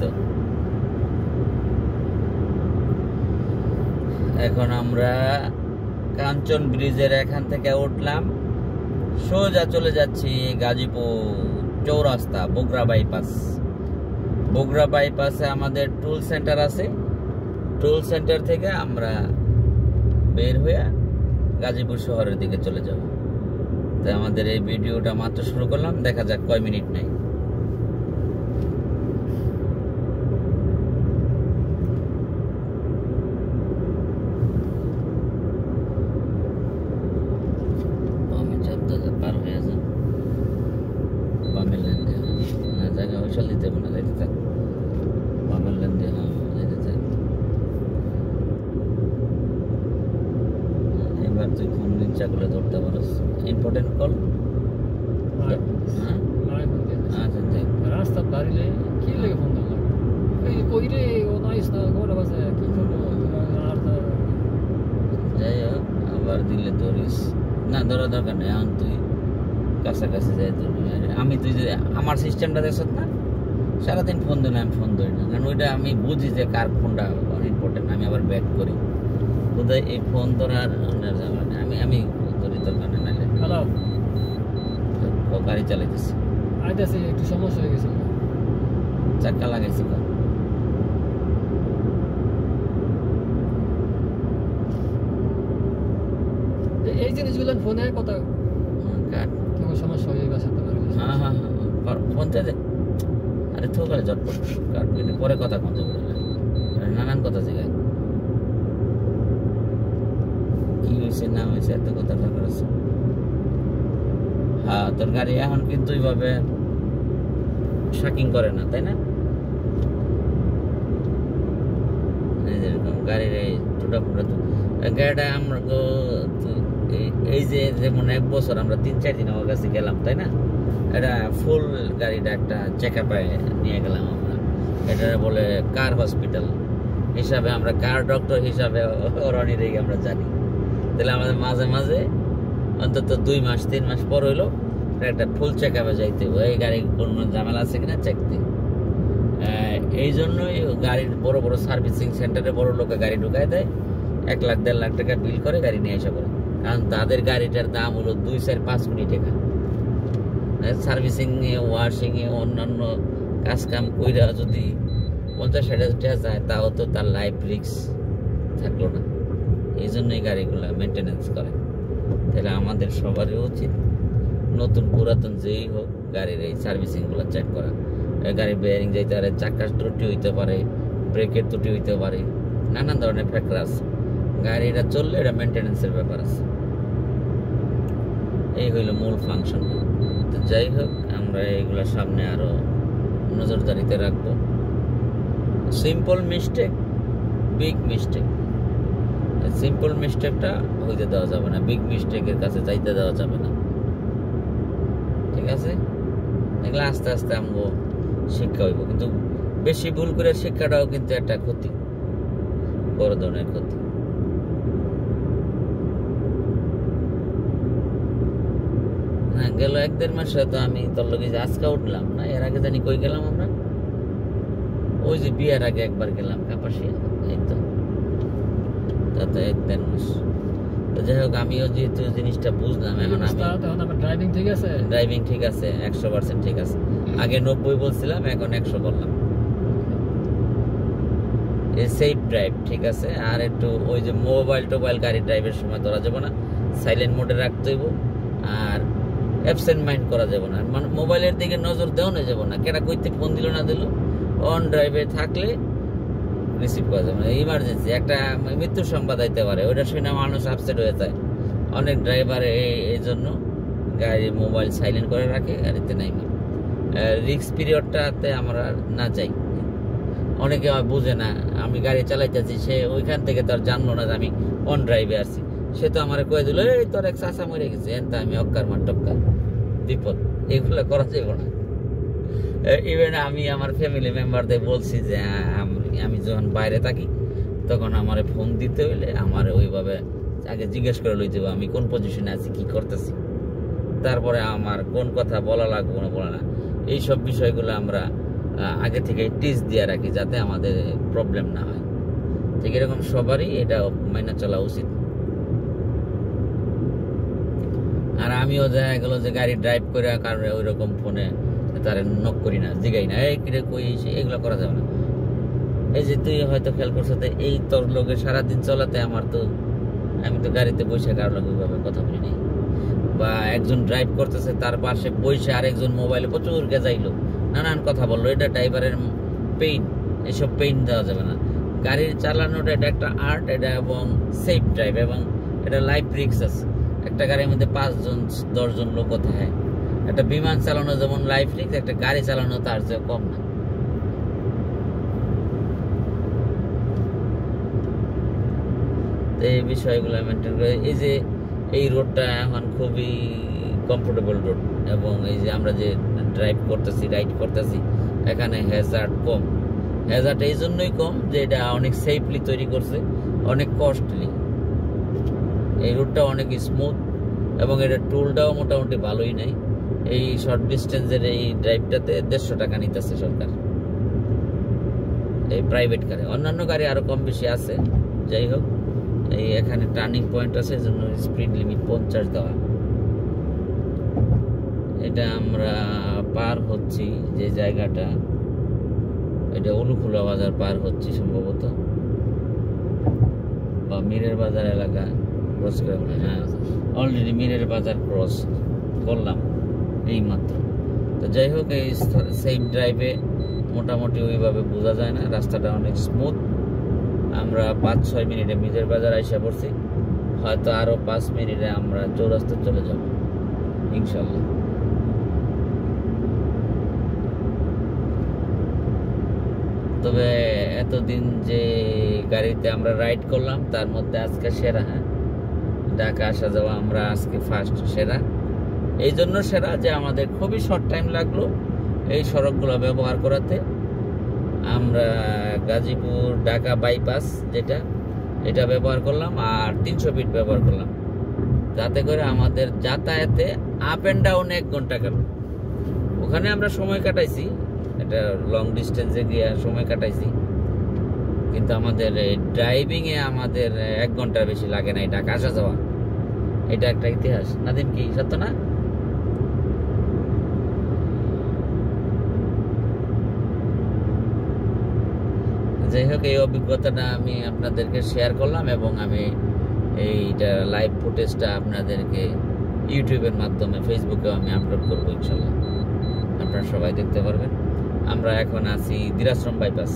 তো এখন আমরা কাঞ্চন ব্রিজের এখান থেকে উঠলাম, সোজা চলে যাচ্ছি গাজীপুর চৌরাস্তা, বগুড়া বাইপাস। বগুড়া বাইপাসে আমাদের টুল সেন্টার আছে, টুল সেন্টার থেকে আমরা বের হয়ে গাজীপুর শহরের দিকে চলে যাব। তাই আমাদের এই ভিডিওটা মাত্র শুরু করলাম, দেখা যাক কয় মিনিট নাই। পার হয়ে যান বামের লেন দিয়ে, না জায়গা ওইসব দিতে হবে না, যাইতে থাক বামের লেন দিয়ে, হ্যাঁ যাইতে থাক। এবার তুই ফোন ইচ্ছা করে ধরতে পারস, ইম্পর্টেন্ট কল। হ্যাঁ আচ্ছা দেখ রাস্তা দাঁড়িয়ে কি লাগে ফোন দিলাম এই কইরে ও নাইস না গোটা বাজে কি করবো আর যাই হোক, আবার দিলে ধরিস না, ধরা দরকার নেই। এখন তুই কাছাকাছি যাই ধরবি। আমি তুই যে আমার সিস্টেমটা দেখছ না, সারাদিন ফোন দিলে আমি ফোন ধরি না, কারণ ওইটা আমি বুঝি যে কার ফোনটা ইম্পর্টেন্ট। আমি আবার ব্যাক করি, বোধহয় এই ফোন ধরার আমি ধরি দরকার নেই। নাহলে হ্যালো গাড়ি চালাইতেছি, আইতাছে একটু সমস্যা হয়ে গেছে, চাক্কা লাগাইছি। এই জিনিসগুলো ফোনে কথা কেউ সমস্যা হয়ে গেছে। হ্যাঁ হ্যাঁ হ্যাঁ ফোন দে। আরে তো করে ঝটপট কাট, কিন্তু পরে কথা কোন যাবে, নানান কথা জায়গায় কি হয়েছে না হয়েছে এত কথা দরকার আছে। হ্যাঁ তোর গাড়ি এখন কিন্তু এইভাবে শাকিং করে না, তাই না? যেরকম গাড়ির এই টুটা ফুটা গাড়িটা আমরা এই যে যেমন এক বছর আমরা 3-4 দিন আমার কাছে গেলাম, তাই না? এটা ফুল গাড়িটা একটা চেক আপে নিয়ে গেলাম আমরা। এটা বলে কার হসপিটাল হিসাবে, আমরা কার ডক্টর হিসাবে রনি রেগে আমরা জানি। তাহলে আমাদের মাঝে মাঝে অন্তত 2 মাস 3 মাস পর হইলো একটা ফুল চেক আপে যাইতে, এই গাড়ির কোনো ঝামেলা আছে কিনা চেক দিই। এই জন্যই গাড়ির বড় বড় সার্ভিসিং সেন্টারে বড় লোকে গাড়ি ঢুকাই দেয়, 1 লাখ 1.5 লাখ টাকা বিল করে গাড়ি নিয়ে আসা করে। কারণ তাদের গাড়িটার দাম হলো 2-4-5 কোটি টাকা। সার্ভিসিং এ, ওয়াশিং এ, অন্যান্য কাজ কাম কইরা যদি 50-60 টাকা যায়, তাও তো তার লাইফ রিস্ক থাকলো না। এই জন্যই গাড়িগুলো মেনটেনেন্স করে। তাহলে আমাদের সবারই উচিত নতুন পুরাতন যেই হোক গাড়ির এই সার্ভিসিংগুলো চেক করা। গাড়ির বেয়ারিং যাইতে পারে, চাকার ত্রুটি হইতে পারে, ব্রেকের ত্রুটি হইতে পারে, নানান ধরনের ফ্যাক্টর আছে। গাড়িটা চললে এটা মেনটেনেন্সের ব্যাপার আছে। এই হইল মূল ফাংশনটা। তো যাই হোক, আমরা এইগুলো সামনে আরো নজরদারিতে রাখবো। Simple mistake, big mistake. Simple মিস্টেকটা হইতে দেওয়া যাবে না, বিগ মিস্টেকের কাছে যাইতে দেওয়া যাবে না, ঠিক আছে? এগুলো আস্তে আস্তে আমগো শিক্ষা হইব, কিন্তু বেশি ভুল করে শিক্ষাটাও কিন্তু একটা ক্ষতি, বড় ধরনের ক্ষতি। হ্যাঁ, গেল 1-1.5 মাস হয়তো আমি তোর লগে যে আজকে উঠলাম না, এর আগে জানি কই গেলাম আমরা, ওই যে বিয়ের আগে একবার গেলাম কাপাসিয়া, এই তো তাতে 1-1.5 মাস। তো যাই হোক, আমিও যেহেতু জিনিসটা বুঝলাম, এখন আমি ড্রাইভিং ঠিক আছে, ড্রাইভিং ঠিক আছে, 100% ঠিক আছে। আগে 90 বলছিলাম, এখন 100 বললাম। সেফ ড্রাইভ ঠিক আছে। আর একটু ওই যে মোবাইল গাড়ি ড্রাইভের সময় ধরা যাবে না, সাইলেন্ট মোডে রাখতে হইব। আর অ্যাবসেন্ট মাইন্ড করা যাবে না, মানে মোবাইলের দিকে নজর দেওয়া যাবে না, কেটা কইতে ফোন দিল না দিল। অন ড্রাইভে থাকলে রিসিভ করা যাবে না। ইমার্জেন্সি একটা মৃত্যুর সংবাদ আইতে পারে, ওইটা শুনে মানুষ আপসেট হয়ে যায়। অনেক ড্রাইভার এই জন্য গাড়ি মোবাইল সাইলেন্ট করে রাখে, গাড়িতে নাই। রিস্ক পিরিয়ডটাতে আমরা না যাই। অনেকে বুঝে না, আমি গাড়ি চালাইতেছি, সে ওইখান থেকে তো আর জানলো না যে আমি অন ড্রাইভে আসছি। সে তো আমার কয়ে দিল, এই তোর এক চাষা মরে গেছে, এনতা আমি অক্কার মার টক্কার, বিপদ। এগুলো করা যাবে না। ইভেন আমি আমার ফ্যামিলি মেম্বারদের বলছি যে আমি যখন বাইরে থাকি তখন আমার ফোন দিতে হইলে আমার ওইভাবে আগে জিজ্ঞেস করে লইতে হবে আমি কোন পজিশনে আছি, কি করতেছি, তারপরে আমার কোন কথা বলা লাগবে না বলা না। এইসব বিষয়গুলো আমরা আগে থেকে টিচ দিয়ে রাখি, যাতে আমাদের প্রবলেম না হয়। ঠিক এরকম সবারই এটা মেনে চলা উচিত। আর আমিও দেখা গেল যে গাড়ি ড্রাইভ করে কারণে ওই রকম ফোনে তার নক করি না, জিগাই না, এই কিরে কই, এগুলো করা যাবে না। এই যে তুই হয়তো খেয়াল করছো, এই তোর লোকে সারাদিন চলাতে আমি তো গাড়িতে বসে কারো লোক ওইভাবে কথা বলি নাই। বা একজন ড্রাইভ করতেছে, তার পাশে বসে আরেকজন মোবাইলে প্রচুর গেজাইলো, নানান কথা বললো, এটা ড্রাইভারের পেইন। এসব পেইন দেওয়া যাবে না। গাড়ির চালানোটা এটা একটা আর্ট, এটা এবং সেফ ড্রাইভ, এবং এটা লাইফ রিস্ক আছে। একটা গাড়ির মধ্যে 5-10 জন লোক থাকে। একটা বিমান চালানো যেমন লাইফ রিস্ক, একটা গাড়ি চালানো তার চেয়ে কম না। এই বিষয়গুলো মেনটেন করে, এই যে এই রোডটা এখন খুবই কমফোর্টেবল রোড, এবং এই যে আমরা যে ড্রাইভ করতেছি, রাইড করতেছি, এখানে হ্যাজার্ড কম। হ্যাজার্ড এই জন্যই কম যে এটা অনেক সেফলি তৈরি করছে, অনেক কস্টলি। এই রোডটা অনেক স্মুথ, এবং এটা টুলটাও মোটামুটি ভালোই নেই। এই শর্ট ডিস্টেন্সের এই ড্রাইভটাতে 150 টাকা নিতেছে সরকার, এই প্রাইভেট কারে। অন্যান্য গাড়ি আরো কম বেশি আছে। যাই হোক, এই এখানে টার্নিং পয়েন্ট আছে, জন্য স্পিড লিমিট 50 দেওয়া। এটা আমরা পার হচ্ছি যে জায়গাটা, এটা উলুখুলা বাজার পার হচ্ছি সম্ভবত, বা মিরের বাজার এলাকা ক্রস করে। হ্যাঁ, অলরেডি মিরের বাজার ক্রস করলাম এই মাত্র। তো যাই হোক, এই সেফ ড্রাইভে মোটামুটি ওইভাবে বোঝা যায় না, রাস্তাটা অনেক স্মুথ। আমরা 5-6 মিনিটে মিরের বাজার আইসা পড়ছি, হয়তো আরো 5 মিনিটে আমরা চৌরাস্তা চলে যাব ইনশাল্লাহ। তবে এতদিন যে গাড়িতে আমরা রাইড করলাম, তার মধ্যে আজকে সেরা। হ্যাঁ, ঢাকা আসা যাওয়া আমরা আজকে ফার্স্ট সেরা। এই জন্য সেরা যে আমাদের খুবই শর্ট টাইম লাগলো এই সড়কগুলো ব্যবহার করাতে। আমরা গাজীপুর ঢাকা বাইপাস যেটা, এটা ব্যবহার করলাম, আর 300 ফিট ব্যবহার করলাম, যাতে করে আমাদের যাতায়াতে আপ অ্যান্ড ডাউন 1 ঘন্টা গেল। ওখানে আমরা সময় কাটাইছি, এটা লং ডিস্টেন্সে গিয়ে সময় কাটাইছি, কিন্তু আমাদের ড্রাইভিংয়ে আমাদের 1 ঘন্টার বেশি লাগে না ঢাকা আসা যাওয়া। এটা একটা ইতিহাস। নাদিম, কি সত্য না? যাই হোক, এই অভিজ্ঞতাটা আমি আপনাদেরকে শেয়ার করলাম, এবং আমি এইটা লাইভ ফুটেজটা আপনাদেরকে ইউটিউবের মাধ্যমে, ফেসবুকেও আমি আপলোড করবো ইনশাল্লাহ, আপনারা সবাই দেখতে পারবেন। আমরা এখন আছি দিরাশ্রম বাইপাস।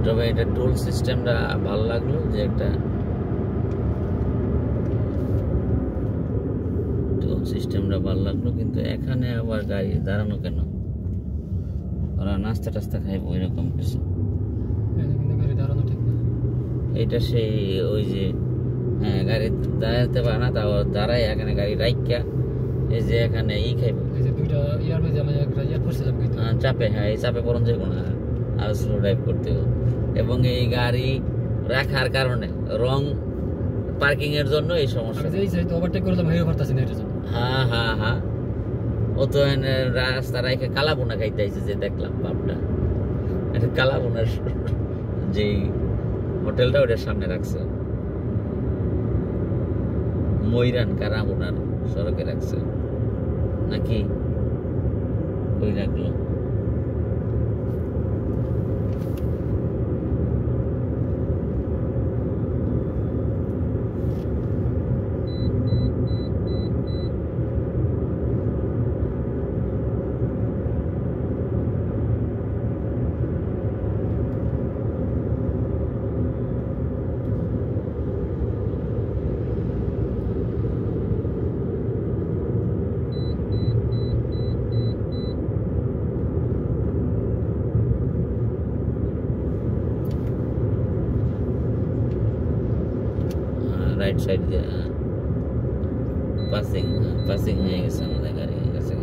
তবে এটা টোল সিস্টেমটা ভালো লাগলো, যে একটা সিস্টেমটা ভালো লাগলো, কিন্তু এখানে আবার গাড়ি দাঁড়ানো কেন? ওরা নাস্তা টাস্তা খাইব এরকম কিছু? এটা সেই ওই যে, হ্যাঁ, গাড়ি দাঁড়াতে পারে না, তাও দাঁড়ায় এখানে গাড়ি রাইকা, এই যে এখানে খাইব চাপে। হ্যাঁ, এই চাপে পড়ন যাইব না, আর স্লো ড্রাইভ করতে হবে। এবং এই গাড়ি রাখার কারণে রং পার্কিং এর জন্য এই সমস্যা। হ্যাঁ হ্যাঁ হ্যাঁ, ও তো রাস্তা রাইখে কালাবোনা খাইতে আইছে, যে দেখলাম বাপটা, এটা কালাবোনার যে হোটেলটা ওটার সামনে রাখছে, ময়রান কালাবোনার সড়কে রাখছে নাকি, ওই রাখলো। রাইট সাইড দিয়ে পাসিং হয়ে গেছে আমাদের গাড়ি কাছে।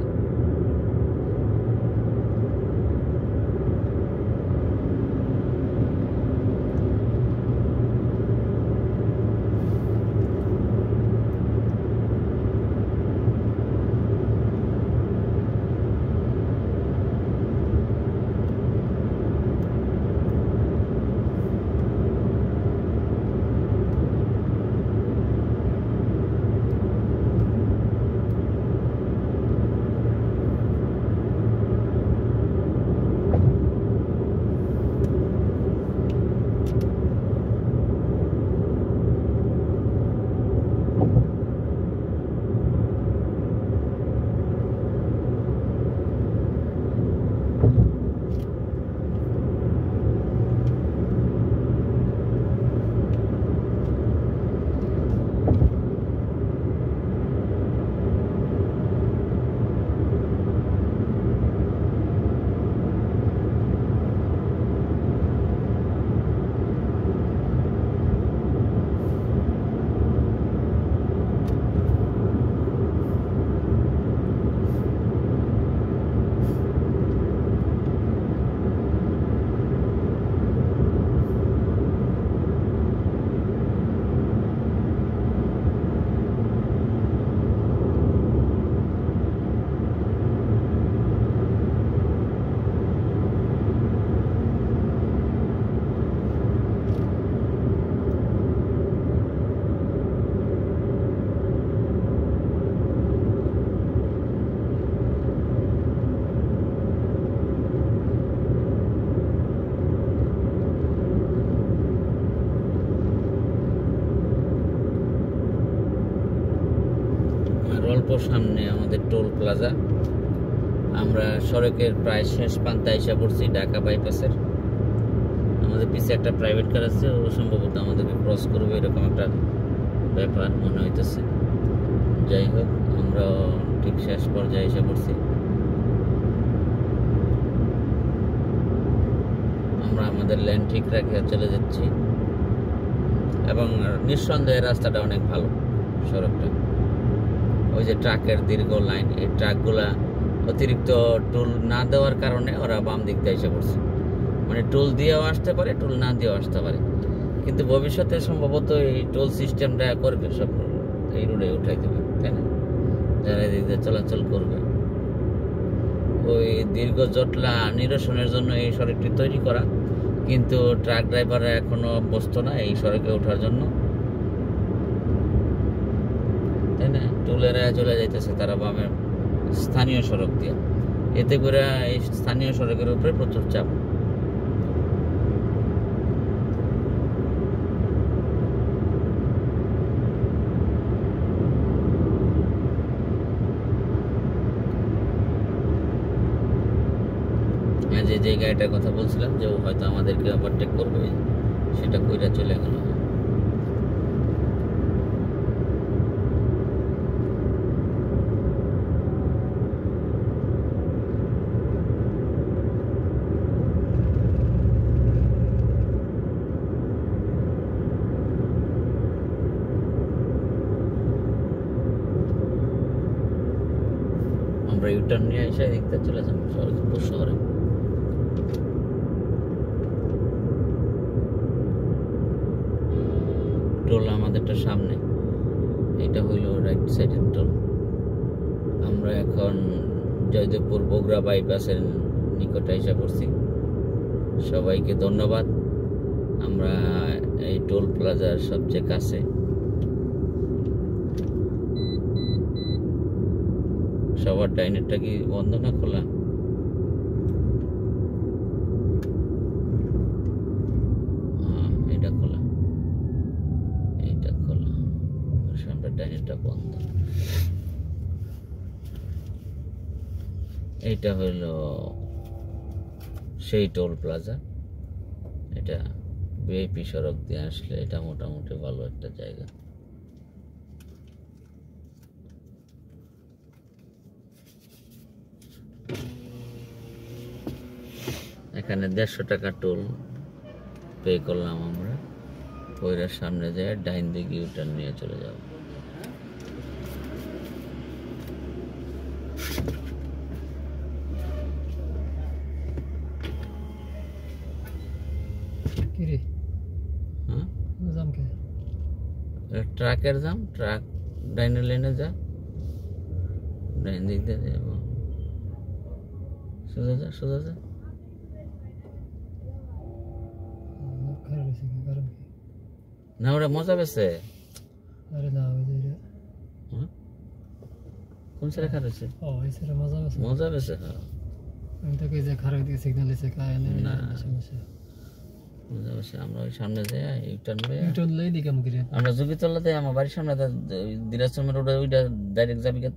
সামনে আমাদের টোল প্লাজা। আমরা সড়কের প্রায় শেষ প্রান্তে এসে পড়ছি, ঢাকা বাইপাসের। আমাদের পিছে একটা প্রাইভেট কার আছে, ও সম্ভবত আমাদেরকে ক্রস করবে এরকম একটা ব্যাপার মনে হইতেছে। যাই হোক, আমরা ঠিক শেষ পর্যায়ে এসে পড়ছি। আমরা আমাদের লেন ঠিক রাখে চলে যাচ্ছি, এবং নিঃসন্দেহে রাস্তাটা অনেক ভালো, সড়কটা। ওই যে ট্রাকের দীর্ঘ লাইন, এই ট্রাকগুলা অতিরিক্ত টোল না দেওয়ার কারণে ওরা বাম দিক দিয়ে এসে পড়ছে। মানে টোল দিয়েও আসতে পারে, টোল না দিয়েও আসতে পারে, কিন্তু ভবিষ্যতে সম্ভবত এই টোল সিস্টেমটা করবে, সব এই রোডে উঠাই দেবে, তাই না? যারা এদিক দিয়ে চলাচল করবে, ওই দীর্ঘ জটলা নিরসনের জন্য এই সড়কটি তৈরি করা, কিন্তু ট্রাক ড্রাইভাররা এখনো অভ্যস্ত না এই সড়কে ওঠার জন্য, তাই না? টোলেরা চলে যাইতেছে তারা বামের স্থানীয় সড়ক দিয়ে, এতে করে এই স্থানীয় সড়কের উপরে প্রচুর চাপ। যে গাড়িটার কথা বলছিলাম যে ও হয়তো আমাদেরকে ওভারটেক করবে, সেটা কইরা চলে গেল। আমরা ইউটার্ন নিয়ে এসে দেখতে চলে যাবো শহরে। টোল আমাদেরটা সামনে, এটা হইল রাইট সাইডের টোল। আমরা এখন জয়দেবপুর বগুড়া বাইপাসের নিকটে এসে পড়ছি। সবাইকে ধন্যবাদ। আমরা এই টোল প্লাজার সবচেয়ে কাছে। সবার ডাইনেরটা কি বন্ধ না খোলা? এটা খোলা, এটা খোলা, সামনের ডাইনেরটা বন্ধ। এইটা হইল সেই টোল প্লাজা। এটা ভিআইপি সড়ক দিয়ে আসলে এটা মোটামুটি ভালো একটা জায়গা। এখানে 150 টাকা টোল পে করলাম আমরা। ওইরা সামনে যায়, ডাইন দিকে ইউটার্ন নিয়ে চলে যাব। ট্রাকের জাম, ট্রাক ডাইনের লেনে যা, ডাইন দিক দিয়ে যাব, সোজা যা, সোজা যা। না ওরা মজা পেয়েছে। কোন সাইডে খারাপ হয়েছে? মজা পেয়েছে। হ্যাঁ, আমরা ওই সামনে যাই, ইউটার্ন লই দিকে আমরা যোগীতলাতে আমার বাড়ির সামনে দিনাজপুর রোডে ওইটা ডাইরেক্ট যাবি।